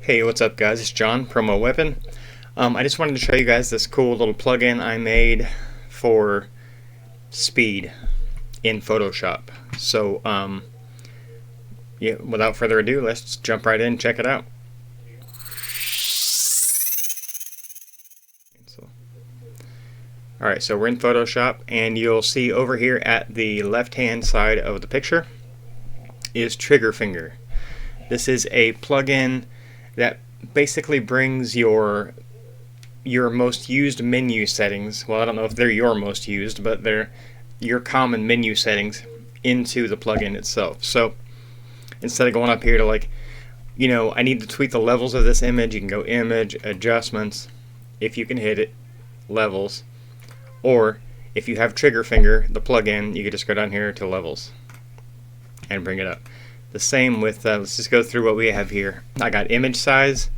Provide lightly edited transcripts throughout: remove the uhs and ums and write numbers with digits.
Hey, what's up guys? It's John, PromoWeapon. I just wanted to show you guys this cool little plugin I made for speed in Photoshop. So, yeah, without further ado, let's jump right in and check it out. Alright, so we're in Photoshop, and you'll see over here at the left-hand side of the picture is Trigger Finger. This is a plugin that basically brings your most used menu settings, well, I don't know if they're your most used, but they're your common menu settings into the plugin itself. So instead of going up here to I need to tweak the levels of this image, you can go Image, Adjustments, if you can hit it, Levels, or if you have Trigger Finger, the plugin, you can just go down here to Levels and bring it up. The same with, let's just go through what we have here. I got image size.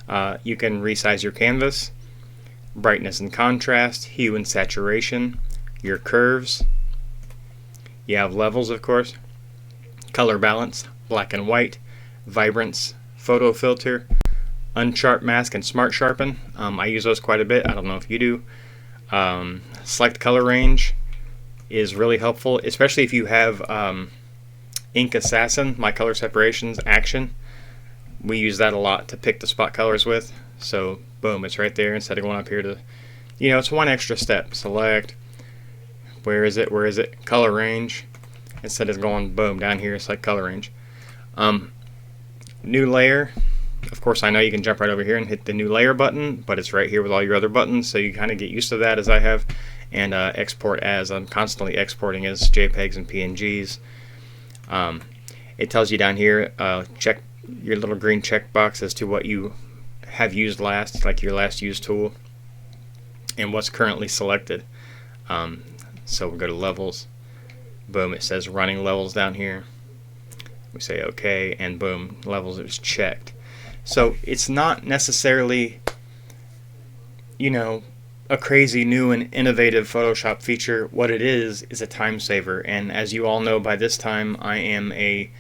You can resize your canvas, brightness and contrast, hue and saturation, your curves. You have levels, of course, color balance, black and white, vibrance, photo filter, unsharp mask, and smart sharpen. I use those quite a bit. I don't know if you do. Select color range is really helpful, especially if you have Ink Assassin, my color separations action. We use that a lot to pick the spot colors with. So boom, it's right there instead of going up here to, it's one extra step. Select, where is it, color range, instead of going boom down here, select color range. New layer, of course I know you can jump right over here and hit the new layer button, but it's right here with all your other buttons, so you kind of get used to that as I have. And export as, I'm constantly exporting as JPEGs and PNGs. It tells you down here, check your little green checkbox as to what you have used last, like your last used tool, and what's currently selected. So we'll go to levels, boom, it says running levels down here. We say OK, and boom, levels is checked. So it's not necessarily, a crazy new and innovative Photoshop feature. What it is a time saver, and as you all know by this time, I am a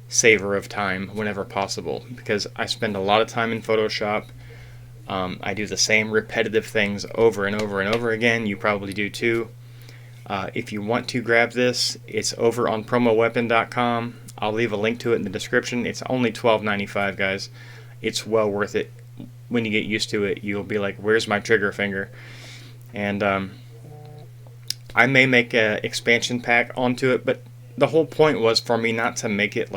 saver of time whenever possible because I spend a lot of time in Photoshop. I do the same repetitive things over and over and over again. You probably do too. If you want to grab this, it's over on PromoWeapon.com. I'll leave a link to it in the description. It's only $12.95, guys. It's well worth it. When you get used to it, you'll be like, where's my trigger finger? And I may make an expansion pack onto it, but the whole point was for me not to make it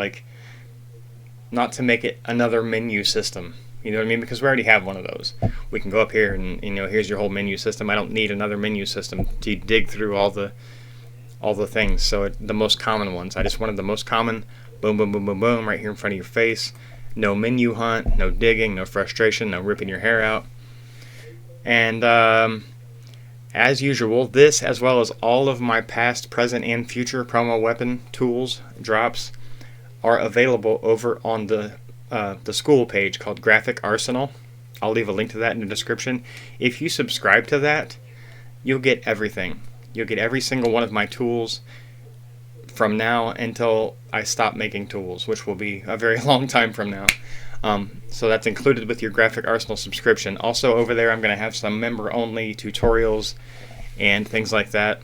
another menu system. You know what I mean? Because we already have one of those. We can go up here and here's your whole menu system. I don't need another menu system to dig through all the things. So the most common ones. I just wanted the most common. Boom, boom, boom, boom, boom, right here in front of your face. No menu hunt, no digging, no frustration, no ripping your hair out. And as usual, this as well as all of my past, present, and future PromoWeapon tools, drops, are available over on the Skool page called Graphic Arsenal. I'll leave a link to that in the description. If you subscribe to that, you'll get everything. You'll get every single one of my tools from now until I stop making tools, which will be a very long time from now. So that's included with your Graphic Arsenal subscription. Also over there I'm going to have some member-only tutorials and things like that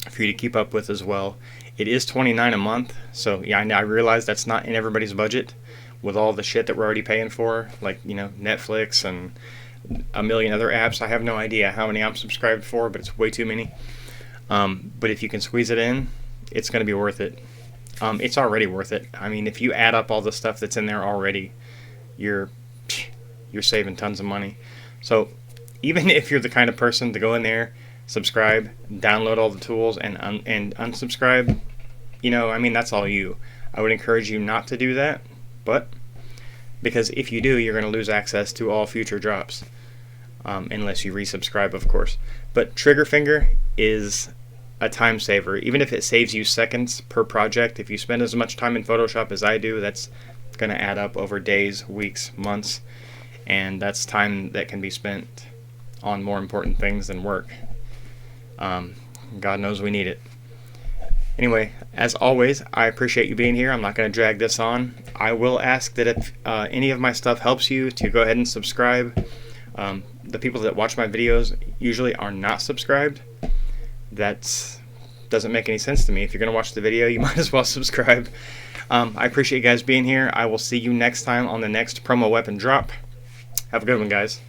for you to keep up with as well. It is $29 a month, so yeah, I realize that's not in everybody's budget with all the shit that we're already paying for, like Netflix and a million other apps. I have no idea how many I'm subscribed for, but it's way too many. But if you can squeeze it in, it's going to be worth it. It's already worth it. I mean, if you add up all the stuff that's in there already, you're saving tons of money. So even if you're the kind of person to go in there, subscribe, download all the tools, and unsubscribe, that's all you. I would encourage you not to do that, but because if you do, you're going to lose access to all future drops, unless you resubscribe, of course. But Trigger Finger is a time saver. Even if it saves you seconds per project, if you spend as much time in Photoshop as I do, that's going to add up over days, weeks, months, and that's time that can be spent on more important things than work. God knows we need it. Anyway, as always, I appreciate you being here. I'm not going to drag this on. I will ask that if any of my stuff helps you, to go ahead and subscribe. The people that watch my videos usually are not subscribed. That doesn't make any sense to me. If you're going to watch the video, you might as well subscribe. I appreciate you guys being here. I will see you next time on the next PromoWeapon drop. Have a good one, guys.